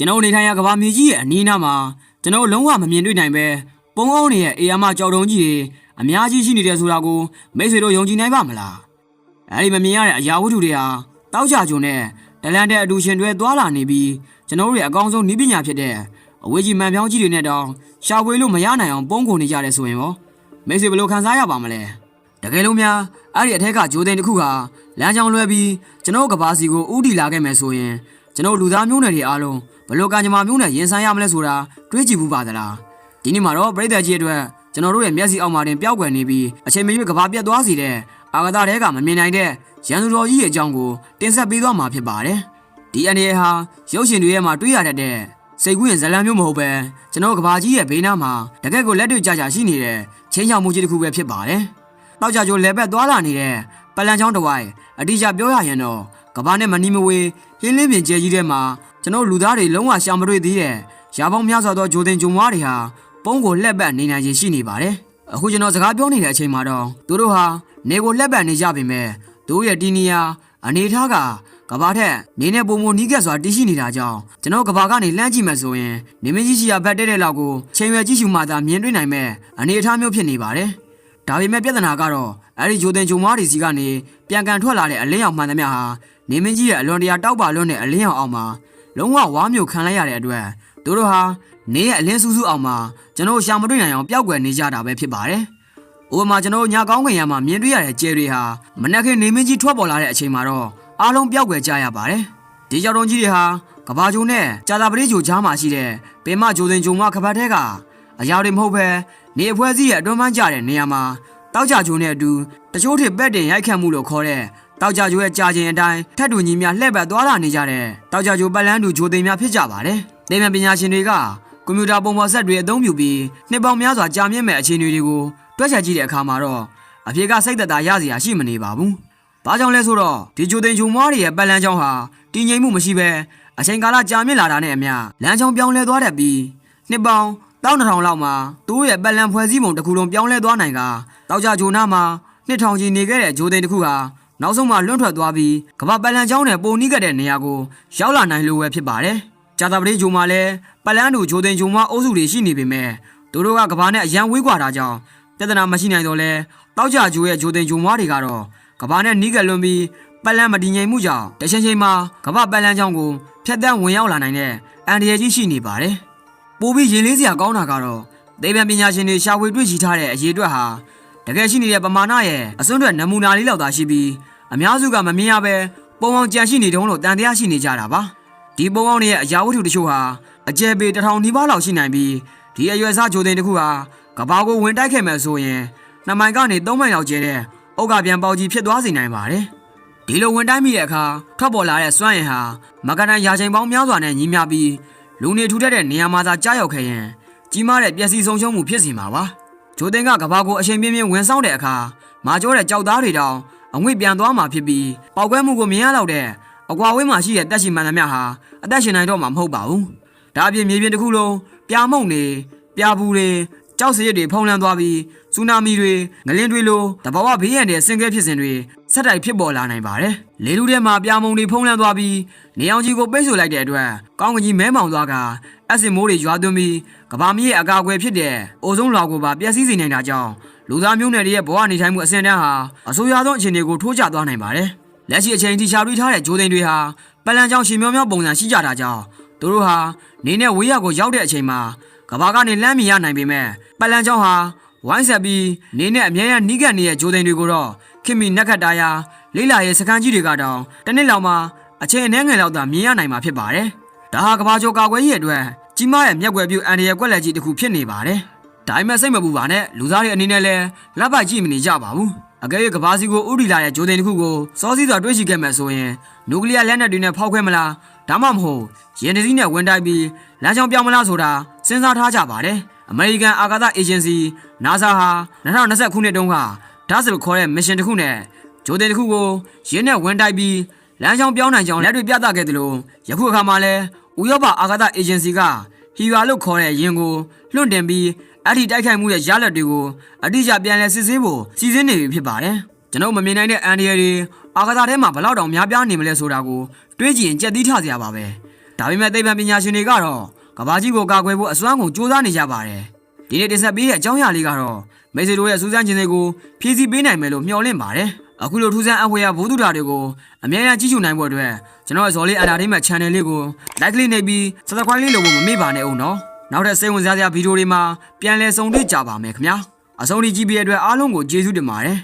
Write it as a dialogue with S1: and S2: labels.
S1: ကျွန်တော်နေထိုင်ရာကဘာမြေကြီးရဲ့အနီးနားမှာကျွန်တော်လုံးဝမမြင်တွေ့နိုင်ပဲပုံအောင်နေရဲ့အေယာမကြောက်တုံးကြီးတွေအများကြီးရှိနေတယ်ဆိုတာကိုမိတ်ဆွေတို့ယုံကြည်နိုင်ပါမလားအဲဒီမမြင်ရတဲ့အရာဝတ္ထုတွေဟာတောက်ကြကြုံနဲ့ဒလန်တဲ့အတူရှင်တွေသွားလာနေပြီးကျွန်တော်တို့ရဲ့အကောင်းဆုံးနည်းပညာဖြစ်တဲ့အဝေးကြီးမှန်ပြောင်းကြီးတွေနဲ့တောင်ရှာဖွေလို့မရနိုင်အောင်ပုံကုန်နေကြတယ်ဆိုရင်ရောမိတ်ဆွေဘယ်လိုခံစားရပါမလဲတကယ်လို့များအဲ့ဒီအထက်ကဂျိုသိန်းတစ်ခုဟာလမ်းကြောင်းလွဲပြီးကျွန်တော်ကဘာစီကိုဥတီလာခဲ့မယ်ဆိုရင်ကျွန်တော်လူသားမျိုးနွယ်တွေအားလုံးဘယ်လိုကံကြမ္မာမျိုးနွယ်ရင်ဆိုင်ရမလဲဆိုတာတွေးကြည့်ဘူးပါသလားဒီနေ့မှာတော့ပြည်သက်ကြီးအတွက်ကျွန်တော်တို့ရဲ့မျက်စိအောက်မှာတင်ပျောက်ကွယ်နေပြီးအချိန်မရွေးကဘာပြတ်သွားစေတဲ့အာဂါသတဲကမမြင်နိုင်တဲ့ရန်သူတော်ကြီးရဲ့အကြောင်းကိုတင်ဆက်ပေးသွားမှာဖြစ်ပါတယ်ဒီအနေဟာရုပ်ရှင်တွေရဲ့မှာတွေးရတတ်တဲ့စိတ်ကူးရင်ဇလံမျိုးမဟုတ်ပဲကျွန်တော်ကဘာကြီးရဲ့ဘေးနားမှာတကယ့်ကိုလက်တွေ့ကြကြရှိနေတဲ့ချင်းချောင်မှုကြီးတစ်ခုပဲဖြစ်ပါတယ်တောက်ကြကြိုလဲဘက်သွားလာနေတဲ့ပလန်ချောင်းတစ်ဝိုက်အတိအကျပြောရရင်တော့ကဘာနဲ့မနီမဝေးဟင်းလင်းပြင်ကျဲကြီးထဲမှာကျွန်တော်လူသားတွေလုံးဝရှာမတွေ့သေးတဲ့ရာပေါင်းများစွာသောဂျိုတင်ဂျုံမွားတွေဟာပုံကိုလှက်ပတ်နေနိုင်ခြင်းရှိနေပါတယ်အခုကျွန်တော်စကားပြောနေတဲ့အချိန်မှာတော့သူတို့ဟာနေကိုလှက်ပတ်နေကြပေမဲ့သူတို့ရဲ့တီနီယာအနေထားကကဘာထက်နေနဲ့ပုံမနီးကက်စွာတည်ရှိနေတာကြောင့်ကျွန်တော်ကဘာကနေလှမ်းကြည့်မှဆိုရင်နေမင်းကြီးရှိရာဘက်တဲ့လောက်ကိုချိန်ရွယ်ကြည့်ရှုမှသာမြင်တွေ့နိုင်မဲ့အနေအထားမျိုးဖြစ်နေပါတယ်ဒါပေမဲ့ပြဿနာကတော့အဲ့ဒီဂျိုတင်ဂျုံမွားတွေစီကနေပြန်ကန်ထွက်လာတဲ့အလင်းရောင်မှန်သမျှဟာနေမင်းကြီးရဲ့အလွန်တရာတောက်ပါလွန်းတဲ့အလင်းရောင်အောင်မှာလုံးဝဝါမျိုးခံလိုက်ရတဲ့အတွက်သူတို့ဟာနေရဲ့အလင်းစူးစူးအောင်မှာကျွန်တော်ရှာမတွေ့နိုင်အောင်ပျောက်ကွယ်နေကြတာပဲဖြစ်ပါတယ်။ဥပမာကျွန်တော်ညကောင်းခင်ရမှာမြင်တွေ့ရတဲ့ကျဲတွေဟာမနက်ခင်းနေမင်းကြီးထွက်ပေါ်လာတဲ့အချိန်မှာတော့အားလုံးပျောက်ကွယ်ကြရပါတယ်။ဒီကြောင်တုံးကြီးတွေဟာကဘာဂျုံနဲ့ကြာတာပရိဂျိုကြားမှာရှိတဲ့ပင်မဂျိုတင်ဂျုံမခပတ်ထဲကအရာတွေမဟုတ်ပဲနေအဖွဲစည်းရဲ့အတွန်းပန်းကြတဲ့နေရာမှာတောက်ကြဂျုံနဲ့အတူတချို့ထစ်ပက်တင်ရိုက်ခတ်မှုလို့ခေါ်တဲ့တောက်ကြဂျိုရဲ့ကြာခြင်းအတိုင်းထက်တူညီများလှည့်ပတ်သွားလာနေကြတဲ့တောက်ကြဂျိုပတ်လန်းတူဂျိုတင်များဖြစ်ကြပါတယ်။နေမြန်ပညာရှင်တွေကကွန်ပျူတာပုံဖော်ဆက်တွေအသုံးပြုပြီးနှစ်ပေါင်းများစွာကြာမြင့်မဲ့အခြေအနေတွေကိုတွက်ချက်ကြည့်တဲ့အခါမှာတော့အဖြေကစိတ်သက်သာရစရာရှိမနေပါဘူး။ဘာကြောင့်လဲဆိုတော့ဒီဂျိုတင်ဂျုံမွားတွေရဲ့ပတ်လန်းကြောင်းဟာတည်ငြိမ်မှုမရှိဘဲအချိန်ကာလကြာမြင့်လာတာနဲ့အမျှလမ်းကြောင်းပြောင်းလဲသွားတတ်ပြီးနှစ်ပေါင်း1200လောက်မှာသူတို့ရဲ့ပတ်လန်းဖွဲ့စည်းပုံတစ်ခုလုံးပြောင်းလဲသွားနိုင်ကတောက်ကြဂျိုနာမှာ2000ကြီးနေခဲ့တဲ့ဂျိုတင်တစ်ခုဟာနောက်ဆုံးမှလွန့်ထွက်သွားပြီးကမ္ဘာပတ်လန်းကြောင်းနဲ့ပုံနီးကတဲ့နေရာကိုရောက်လာနိုင်လို့ပဲဖြစ်ပါတယ်။ဂျာတာပရိဂျိုမှာလည်းပတ်လန်းတူဂျိုတင်ဂျိုမအုပ်စုတွေရှိနေပေမဲ့သူတို့ကကမ္ဘာနဲ့အရန်ဝေးကွာတာကြောင့်ပြဿနာမရှိနိုင်တော့လဲတောက်ကြဂျိုရဲ့ဂျိုတင်ဂျိုမတွေကတော့ကမ္ဘာနဲ့နီးကပ်လွန်ပြီးပတ်လန်းမတည်ငြိမ်မှုကြောင့်တချိန်ချိန်မှာကမ္ဘာပတ်လန်းကြောင်းကိုဖျက်ဆီးဝင်ရောက်လာနိုင်တဲ့အန္တရာယ်ကြီးရှိနေပါတယ်။ပိုပြီးရင်လေးစရာကောင်းတာကတော့ဒေဗန်ပညာရှင်တွေရှာဖွေတွေ့ရှိထားတဲ့အရေးအတွက်ဟာတကယ်ရှိနေတဲ့ပမာဏရဲ့အစွန်းထွက်နမူနာလေးလောက်သာရှိပြီးအများစုကမမြင်ရပဲပုံအောင်ကြံရှိနေတုံးလို့တန်တရားရှိနေကြတာပါဒီပုံအောင်ရဲ့အရာဝတ္ထုတချို့ဟာအကျယ်ပေ1000နီးပါးလောက်ရှိနိုင်ပြီးဒီအရွယ်စားဂျိုတင်တစ်ခုဟာကဘာကိုဝင်တိုက်ခဲ့မယ်ဆိုရင်2မိုင်ကနေ3မိုင်လောက်ကျဲတဲ့ဥက္ကပြန်ပေါကြီးဖြစ်သွားစေနိုင်ပါတယ်ဒီလိုဝင်တိုက်မိတဲ့အခါထွက်ပေါ်လာတဲ့စွမ်းအင်ဟာမကတန်ရာချိန်ပေါင်းများစွာနဲ့ညီမျှပြီးလူနေထူထပ်တဲ့နေရာမှာသာကြားရောက်ခဲ့ရင်ကြီးမားတဲ့ပျက်စီးဆုံးရှုံးမှုဖြစ်စေမှာပါဂျိုတင်ကကဘာကိုအချိန်ပြင်းပြင်းဝင်ဆောင်တဲ့အခါမာကျောတဲ့ကြောက်သားတွေတောင်အငွေ့ပြန်သွားမှာဖြစ်ပြီးပေါက်ကွဲမှုကိုမြင်ရတော့တဲ့အကွာဝေးမှာရှိတဲ့တက်ရှိမှန်သမျှဟာအသက်ရှင်နိုင်တော့မှာမဟုတ်ပါဘူး။ဒါအပြင်မြေပြင်တစ်ခုလုံးပြာမှုန့်နေပြာဘူးတွေကြောက်စရစ်တွေဖုံးလွှမ်းသွားပြီးဆူနာမီတွေငလင်းတွေလိုတဘာဝဘေးရန်တဲ့ဆင်ကဲဖြစ်စဉ်တွေဆက်တိုက်ဖြစ်ပေါ်လာနိုင်ပါတယ်။လေထုထဲမှာပြာမှုန့်တွေဖုံးလွှမ်းသွားပြီးနေအောင်ကြီးကိုပိတ်ဆို့လိုက်တဲ့အတွက်ကောင်းကင်ကြီးမဲမောင်သွားကအက်ဆစ်မိုးတွေရွာသွန်းပြီးကဘာမြေအကာအကွယ်ဖြစ်တဲ့အိုဆုံးလွှာကိုပါပျက်စီးစေနိုင်တာကြောင့်လူသားမျိုးနွယ်တွေရဲ့ဘဝနေထိုင်မှုအဆင့်တန်းဟာအဆိုးရွားဆုံးအခြေအနေကိုထိုးကျသွားနိုင်ပါတယ်။လက်ရှိအချိန်ထိရှာတွေ့ထားတဲ့ဂျိုတင်တွေဟာပလန်ကြောင်ရှင်မြောင်းမြောင်းပုံစံရှိကြတာကြောင့်သူတို့ဟာနေနဲ့ဝေးရကိုရောက်တဲ့အချိန်မှာကဘာကနေလမ်းမြင်ရနိုင်ပေမဲ့ပလန်ကြောင်ဟာဝိုင်းဆက်ပြီးနေနဲ့အမြဲတမ်းနီးကပ်နေတဲ့ဂျိုတင်တွေကိုတော့ခင်မီနက်ခတ်တာယာလေးလာရဲ့စကန်ကြီးတွေကတော့တနစ်လောက်မှာအချိန်အနည်းငယ်လောက်သာမြင်ရနိုင်မှာဖြစ်ပါတယ်။ဒါဟာကဘာကျော်ကာကွယ်ရေးအတွက်ကြီးမားတဲ့မျက်ွယ်ပြုအန်ဒီရဲ့ကွက်လက်ကြီးတစ်ခုဖြစ်နေပါတယ်။ဒါပေမဲ့စိတ်မပူပါနဲ့လူသားတွေအနေနဲ့လည်းလက်ပိုက်ကြည့်မနေကြပါဘူးအကယ်၍ကဘာစီကိုဥတီလာတဲ့ဂျိုတင်တစ်ခုကိုစောစီးစွာတွေ့ရှိခဲ့မယ်ဆိုရင်နျူကလ িয়ার လက်နက်တွေနဲ့ဖောက်ခွဲမလားဒါမှမဟုတ်ရင်တစည်းနဲ့ဝင်တိုက်ပြီးလမ်းကြောင်းပြောင်းမလားဆိုတာစဉ်းစားထားကြပါတယ်အမေရိကန်အာကာသအေဂျင်စီ NASA ဟာ2020ခုနှစ်တုန်းကဒါဆိုခေါ်တဲ့မစ်ရှင်တစ်ခုနဲ့ဂျိုတင်တစ်ခုကိုရင်းနဲ့ဝင်တိုက်ပြီးလမ်းကြောင်းပြောင်းနိုင်ကြောင်းလက်တွေပြသခဲ့တယ်လို့ယခုအခါမှာလည်းဥရောပအာကာသအေဂျင်စီကဟီဝါလို့ခေါ်တဲ့ယင်ကိုလွှင့်တင်ပြီးအဲ့ဒီတိုက်ခိုက်မှုရဲ့ရလဒ်တွေကိုအတိအကျပြန်လည်စစ်ဆေးဖို့စီစဉ်နေပြီဖြစ်ပါတယ်ကျွန်တော်မမြင်နိုင်တဲ့အန်ဒီရယ်တွေအာကာသထဲမှာဘလောက်တောင်များပြားနေမလဲဆိုတာကိုတွေးကြည့်ရင်ကြက်သီးထစရာပါပဲ ဒါပေမဲ့သိပ္ပံပညာရှင်တွေကတော့ကဘာကြီးကိုကာကွယ်ဖို့အစွမ်းကုန်စူးစမ်းနေကြပါတယ်ဒီနေ့တင်ဆက်ပေးတဲ့အကြောင်းအရာလေးကတော့မိတ်ဆွေတို့ရဲ့စူးစမ်းခြင်းတွေကိုဖြည့်ဆည်းပေးနိုင်မယ်လို့မျှော်လင့်ပါတယ်အခုလိုထူးဆန်းအဝေးရဘိုးသူတာတွေကိုအများကြီးကြည့်ရှုနိုင်ဖို့အတွက်ကျွန်တော်ရဲ့ဇော်လေးအတာထိမဲ့ channel လေးကို like လေးနှိပ်ပြီး subscribe လေးလုပ်ဖို့မမေ့ပါနဲ့ဦးနော်နောက်ထပ်စိတ်ဝင်စားစရာဗီဒီယိုတွေမှာပြန်လည်ဆုံတွေ့ကြပါမယ်ခင်ဗျာအဆုံးထိကြည့်ပေးတဲ့အတွက်အားလုံးကိုကျေးဇူးတင်ပါတယ်